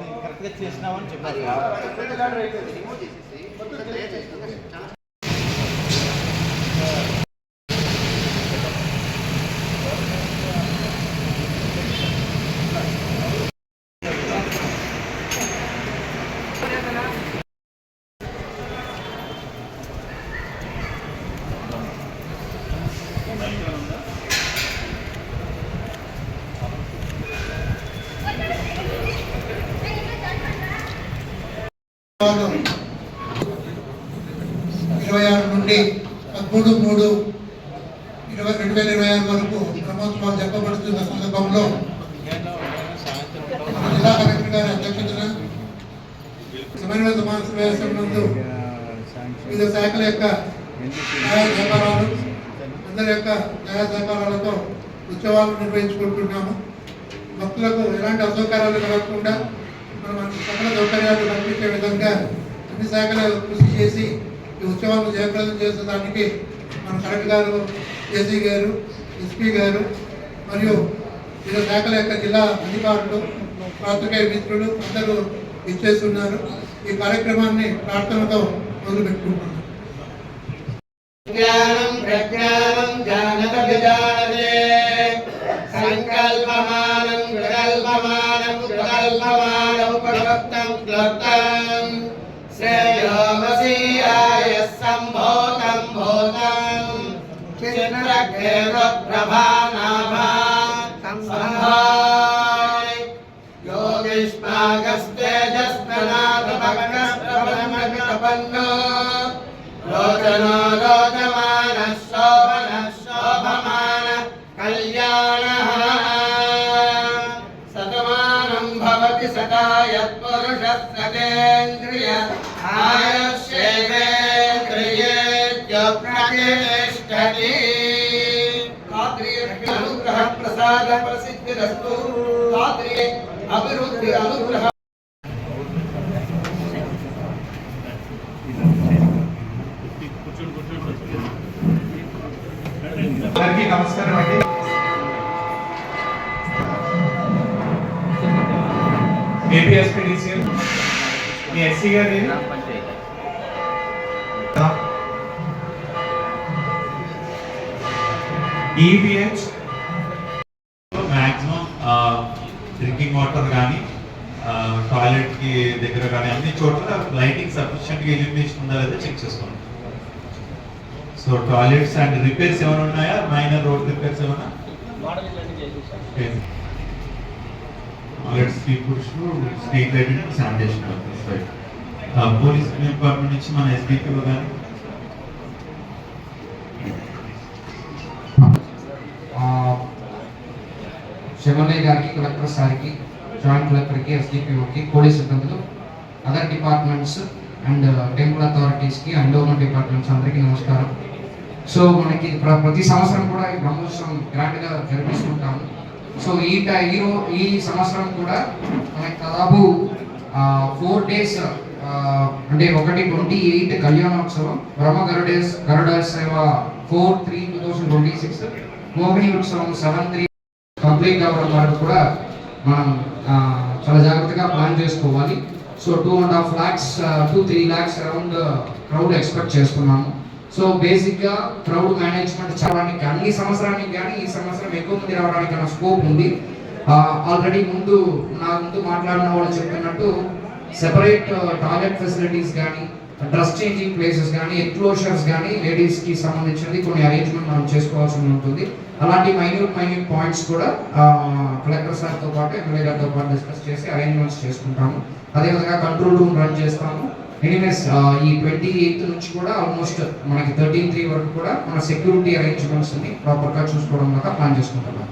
అది కరెక్ట్గా చేసినామని చెప్పారు. నుండి 13/3/2026 వరకు బ్రహ్మోత్సవాలు జరపబడుతున్న సందర్భంలో జిల్లా కలెక్టర్ గారి అధ్యక్షతన సమన్వయ సమావేశం నందు వివిధ శాఖల యొక్క న్యాయ సహకారాలు అందరి యొక్క న్యాయ సహకారాలతో ఉత్సవాలు నిర్వహించుకుంటున్నాము. భక్తులకు ఎలాంటి అసౌకర్యాలు కలగకుండా మనం సకల సౌకర్యాలు కల్పించే విధంగా అన్ని శాఖలు కృషి చేసి ఈ ఉత్సవాలను జయప్రదం చేసేదానికి మన కలెక్టర్ గారు, ఏసీ గారు, ఎస్పీ గారు మరియు వివిధ శాఖల యొక్క జిల్లా అధికారులు, పాత్రికేయ మిత్రులు అందరూ ఇచ్చేస్తున్నారు. ఈ కార్యక్రమాన్ని ప్రార్థనతో మొదలుపెట్టుకుంటున్నాం. జ్ఞానం ప్రజ్ఞానం జానత విజానతే సంకల్పమానం వికల్పమానం ప్రకల్పమానం ప్రవక్తం క్లుప్తం శ్రేయోమసీయాయ సంభోతం భూతం చిత్రకేత ప్రభానాభా సంభాయ యోగిష్మాగస్తేజస్నాథ భగనస్ప్రభమగతపన్నో రోచనో రోచమాన శోభన శోభమాన కళ్యాణః సతమానం భవతి సదాయత్ పురుషः సతేంద్రియ ఆయుష్యేంద్రియే అనుగ్రహ ప్రసాద ప్రసిద్ధిరస్తు. అభివృద్ధి అనుగ్రహ అందరికీ నమస్కారం అండి. ఏపీఎస్పీడీసీఎల్ మీ ఎస్సీ గారు ఈబిహెచ్ మ్యాక్సిమం డ్రింకింగ్ వాటర్ కానీ టాయిలెట్కి దగ్గర కానీ అన్ని చోట్ల లైటింగ్ సఫిషియెంట్గా ఇల్యూమినేషన్ ఉందా లేదా చెక్ చేసుకోండి. సో టాయిలెట్స్ అండ్ రిపేర్స్ ఏమైనా ఉన్నాయా? మైనర్ రోడ్ రిపేర్స్ ఏమైనా? Toilets street lighting sanitation police department నుంచి మన ఎస్డిపిఓ కానీ శివనయ్య గారికి, కలెక్టర్ సార్కి, జాయింట్ కలెక్టర్కి, ఎస్డిపిఓకి, పోలీస్ సిబ్బందులు, అదర్ డిపార్ట్మెంట్స్ అండ్ టెంపుల్ అథారిటీస్కి, ఎండోమెంట్ డిపార్ట్మెంట్స్ అందరికీ నమస్కారం. సో మనకి ప్రతి సంవత్సరం కూడా ఈ బ్రహ్మోత్సవం గ్రాండ్గా జరిపిస్తుంటాము. సో ఈ సంవత్సరం కూడా మనకి దాదాపు 4 days అంటే 1/28 కళ్యాణోత్సవం, బ్రహ్మ గరుడ సేవ 4/3/2026, మోహిని ఉత్సవం 7/3 కంప్లీట్ అవ్వడం వరకు కూడా మనం చాలా జాగ్రత్తగా ప్లాన్ చేసుకోవాలి. So 2.5 lakhs to 3 lakhs around crowd expect చేస్తున్నాము. సో బేసిక్గా క్రౌడ్ మేనేజ్మెంట్ చేయడానికి అన్ని సంవత్సరానికి కానీ ఈ సంవత్సరం ఎక్కువ మంది రావడానికి అన్న స్కోప్ ఉంది. ఆల్రెడీ నా ముందు మాట్లాడిన వాళ్ళు చెప్పినట్టు సెపరేట్ టాయిలెట్ ఫెసిలిటీస్ కానీ, డ్రెస్ చేంజింగ్ ప్లేసెస్ కానీ, ఎక్స్క్లోజర్స్ కానీ లేడీస్కి సంబంధించినది కొన్ని అరేంజ్మెంట్ మనం చేసుకోవాల్సి ఉంటుంది. అలాంటి మైన్యూట్ పాయింట్స్ కూడా కలెక్టర్ సార్తో పాటు ఎమ్మెల్యే గారితో పాటు డిస్కస్ చేసి అరేంజ్మెంట్స్ చేసుకుంటాము. అదేవిధంగా కంట్రోల్ రూమ్ రన్ చేస్తాము. ఎనీవేస్ ఈ 28th నుంచి కూడా ఆల్మోస్ట్ మనకి 13/3 వరకు కూడా మన సెక్యూరిటీ అరేంజ్మెంట్స్ని ప్రాపర్గా చూసుకోవడం దాకా ప్లాన్ చేసుకుంటున్నాం.